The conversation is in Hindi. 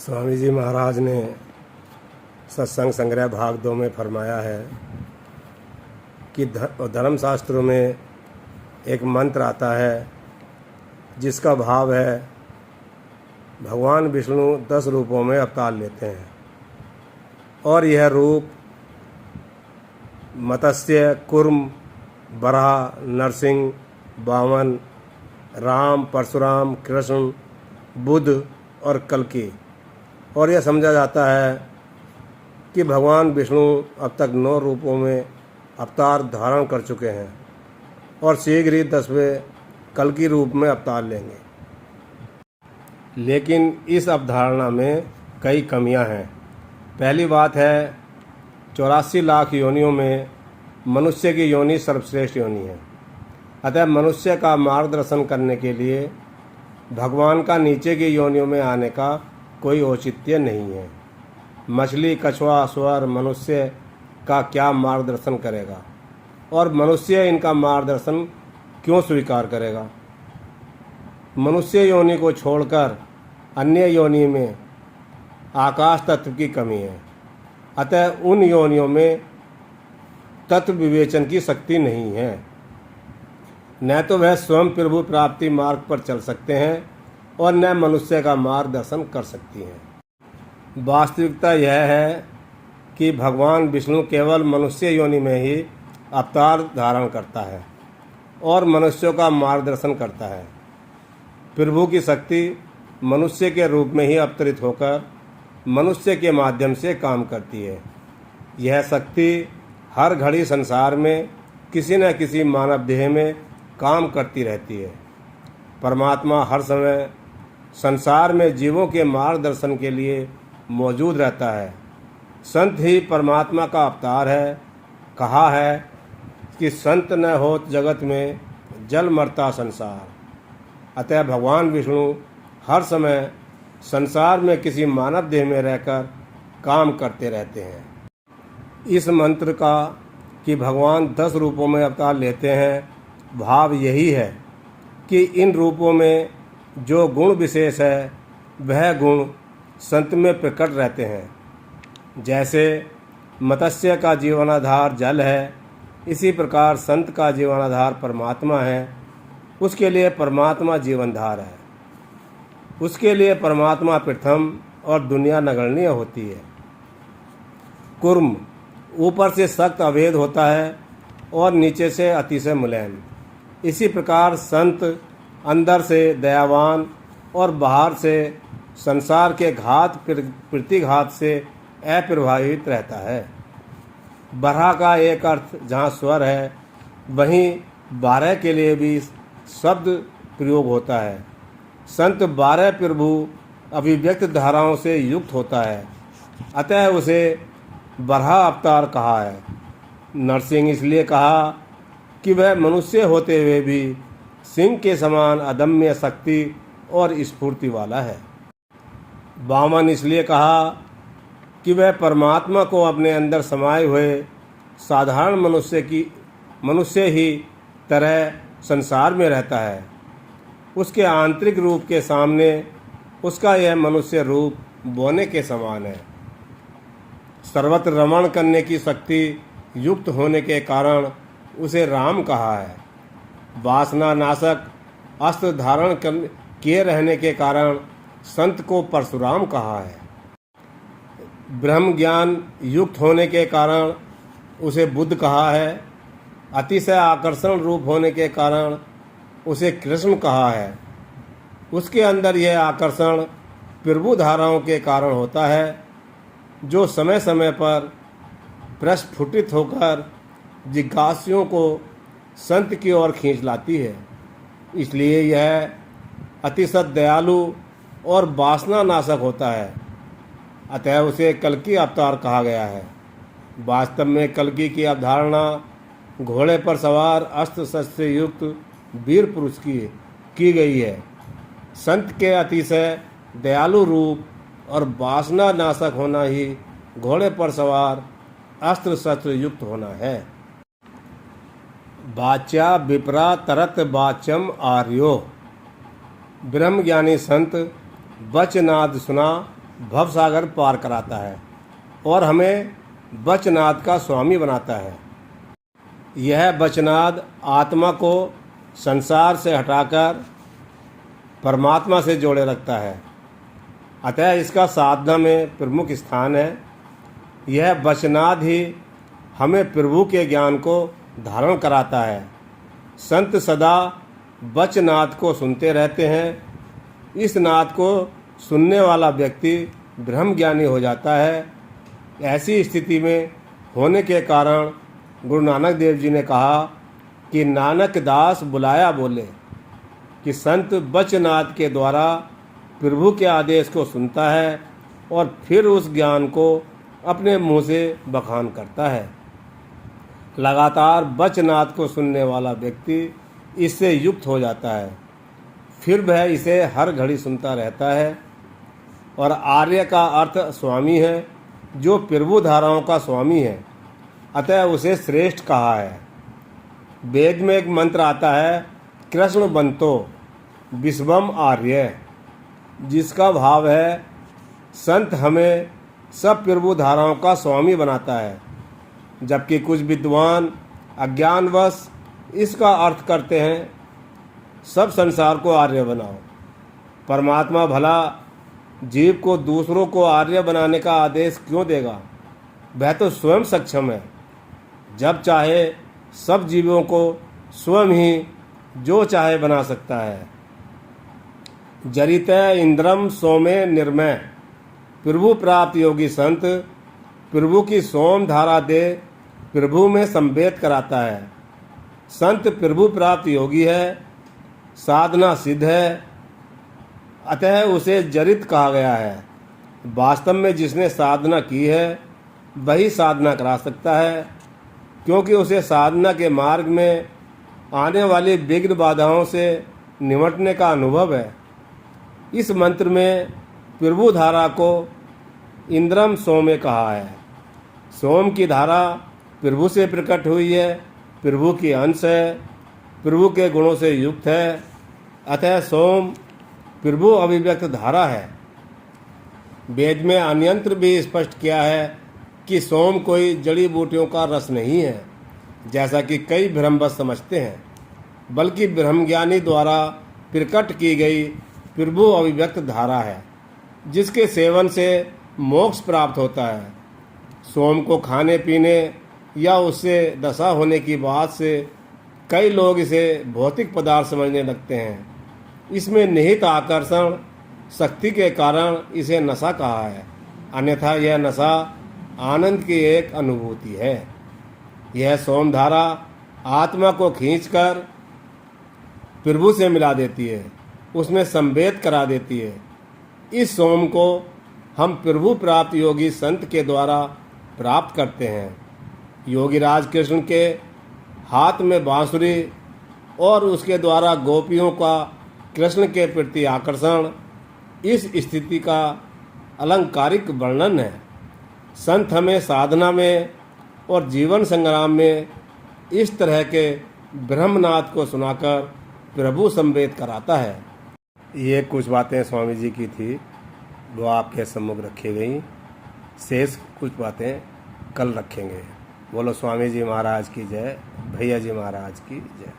स्वामी जी महाराज ने सत्संग संग्रह भाग 2 में फरमाया है कि धर्मशास्त्रों में एक मंत्र आता है जिसका भाव है भगवान विष्णु 10 रूपों में अवतार लेते हैं और यह रूप मत्स्य, कूर्म, बराह, नरसिंह, वामन, राम, परशुराम, कृष्ण, बुद्ध और कल्कि। और यह समझा जाता है कि भगवान विष्णु अब तक 9 रूपों में अवतार धारण कर चुके हैं और शीघ्र ही 10वें कल्कि रूप में अवतार लेंगे। लेकिन इस अवधारणा में कई कमियां हैं। पहली बात है 84 लाख योनियों में मनुष्य की योनि सर्वश्रेष्ठ योनि है। अतः मनुष्य का मार्गदर्शन करने के लिए भगवान का नीचे की योनियों में आने का कोई औचित्य नहीं है। मछली, कछुआ, सुअर मनुष्य का क्या मार्गदर्शन करेगा और मनुष्य इनका मार्गदर्शन क्यों स्वीकार करेगा? मनुष्य योनि को छोड़कर अन्य योनि में आकाश तत्व की कमी है। अतः उन योनियों में तत्व विवेचन की शक्ति नहीं है। न तो वह स्वयं प्रभु प्राप्ति मार्ग पर चल सकते हैं और न मनुष्य का मार्गदर्शन कर सकती हैं। वास्तविकता यह है कि भगवान विष्णु केवल मनुष्य योनि में ही अवतार धारण करता है और मनुष्यों का मार्गदर्शन करता है। प्रभु की शक्ति मनुष्य के रूप में ही अवतरित होकर मनुष्य के माध्यम से काम करती है। यह शक्ति हर घड़ी संसार में किसी न किसी मानव देह में काम करती रहती है। परमात्मा हर समय संसार में जीवों के मार्गदर्शन के लिए मौजूद रहता है। संत ही परमात्मा का अवतार है। कहा है कि संत न होत जगत में जल मरता संसार। अतः भगवान विष्णु हर समय संसार में किसी मानव देह में रहकर काम करते रहते हैं। इस मंत्र का कि भगवान 10 रूपों में अवतार लेते हैं, भाव यही है कि इन रूपों में जो गुण विशेष है वह गुण संत में प्रकट रहते हैं। जैसे मत्स्य का जीवनाधार जल है, इसी प्रकार संत का जीवनाधार परमात्मा है। उसके लिए परमात्मा जीवनधार है। उसके लिए परमात्मा प्रथम और दुनिया नगण्य होती है। कूर्म ऊपर से सख्त अभेद होता है और नीचे से अतिशय मुलायम। इसी प्रकार संत अंदर से दयावान और बाहर से संसार के घात प्रतिघात से अप्रभावित रहता है। बराह का एक अर्थ जहाँ स्वर है वहीं 12 के लिए भी शब्द प्रयोग होता है। संत 12 प्रभु अभिव्यक्त धाराओं से युक्त होता है, अतः उसे बराह अवतार कहा है। नरसिंह इसलिए कहा कि वह मनुष्य होते हुए भी सिंह के समान अदम्य शक्ति और स्फूर्ति वाला है। वामन इसलिए कहा कि वह परमात्मा को अपने अंदर समाये हुए साधारण मनुष्य ही तरह संसार में रहता है। उसके आंतरिक रूप के सामने उसका यह मनुष्य रूप बोने के समान है। सर्वत्र रमण करने की शक्ति युक्त होने के कारण उसे राम कहा है। वासना नाशक अस्त्र धारण किए रहने के कारण संत को परशुराम कहा है। ब्रह्म ज्ञान युक्त होने के कारण उसे बुद्ध कहा है। अतिशय आकर्षण रूप होने के कारण उसे कृष्ण कहा है। उसके अंदर यह आकर्षण प्रभु धाराओं के कारण होता है जो समय समय पर प्रस्फुटित होकर जिज्ञासुओं को संत की ओर खींच लाती है। इसलिए यह अतिशय दयालु और वासना नाशक होता है। अतः उसे कल्कि अवतार कहा गया है। वास्तव में कल्कि की अवधारणा घोड़े पर सवार अस्त्र शस्त्र से युक्त वीर पुरुष की गई है। संत के अतिशय दयालु रूप और वासना नाशक होना ही घोड़े पर सवार अस्त्र शस्त्र युक्त होना है। वाच्या विप्रा तरत वाच्यम आर्यो। ब्रह्मज्ञानी संत वचनाद सुना भवसागर पार कराता है और हमें बचनाद का स्वामी बनाता है। यह बचनाद आत्मा को संसार से हटाकर परमात्मा से जोड़े रखता है, अतः इसका साधना में प्रमुख स्थान है। यह बचनाद ही हमें प्रभु के ज्ञान को धारण कराता है। संत सदा बचनाद को सुनते रहते हैं। इस नाद को सुनने वाला व्यक्ति ब्रह्मज्ञानी हो जाता है। ऐसी स्थिति में होने के कारण गुरु नानक देव जी ने कहा कि नानक दास बुलाया बोले, कि संत बचनाद के द्वारा प्रभु के आदेश को सुनता है और फिर उस ज्ञान को अपने मुंह से बखान करता है। लगातार बचनाद को सुनने वाला व्यक्ति इससे युक्त हो जाता है, फिर वह इसे हर घड़ी सुनता रहता है। और आर्य का अर्थ स्वामी है, जो प्रभु धाराओं का स्वामी है, अतः उसे श्रेष्ठ कहा है। वेद में एक मंत्र आता है, कृष्ण बंतो विश्वम आर्य, जिसका भाव है संत हमें सब प्रभु धाराओं का स्वामी बनाता है। जबकि कुछ विद्वान अज्ञानवश इसका अर्थ करते हैं, सब संसार को आर्य बनाओ। परमात्मा भला जीव को दूसरों को आर्य बनाने का आदेश क्यों देगा? वह तो स्वयं सक्षम है। जब चाहे सब जीवों को स्वयं ही जो चाहे बना सकता है। जरिते इंद्रम सोमे निर्मय, प्रभु प्राप्त योगी संत प्रभु की सोम धारा दे प्रभु में संवेद कराता है। संत प्रभु प्राप्त योगी है, साधना सिद्ध है, अतः उसे जरित कहा गया है। वास्तव में जिसने साधना की है वही साधना करा सकता है, क्योंकि उसे साधना के मार्ग में आने वाली विघ्न बाधाओं से निपटने का अनुभव है। इस मंत्र में प्रभु धारा को इंद्रम सोमे कहा है। सोम की धारा प्रभु से प्रकट हुई है, प्रभु की अंश है, प्रभु के गुणों से युक्त है, अतः सोम प्रभु अभिव्यक्त धारा है। वेद में अन्यंत्र भी स्पष्ट किया है कि सोम कोई जड़ी बूटियों का रस नहीं है, जैसा कि कई भ्रमवश समझते हैं, बल्कि ब्रह्मज्ञानी द्वारा प्रकट की गई प्रभु अभिव्यक्त धारा है, जिसके सेवन से मोक्ष प्राप्त होता है। सोम को खाने पीने या उससे दशा होने की बात से कई लोग इसे भौतिक पदार्थ समझने लगते हैं। इसमें निहित आकर्षण शक्ति के कारण इसे नशा कहा है, अन्यथा यह नशा आनंद की एक अनुभूति है। यह सोम धारा आत्मा को खींचकर प्रभु से मिला देती है, उसमें संवेद करा देती है। इस सोम को हम प्रभु प्राप्त योगी संत के द्वारा प्राप्त करते हैं। योगीराज कृष्ण के हाथ में बांसुरी और उसके द्वारा गोपियों का कृष्ण के प्रति आकर्षण इस स्थिति का अलंकारिक वर्णन है। संत हमें साधना में और जीवन संग्राम में इस तरह के ब्रह्मनाद को सुनाकर प्रभु संवेद कराता है। ये कुछ बातें स्वामी जी की थी, वो आपके सम्मुख रखी गई। शेष कुछ बातें कल रखेंगे। बोलो स्वामी जी महाराज की जय, भैया जी महाराज की जय।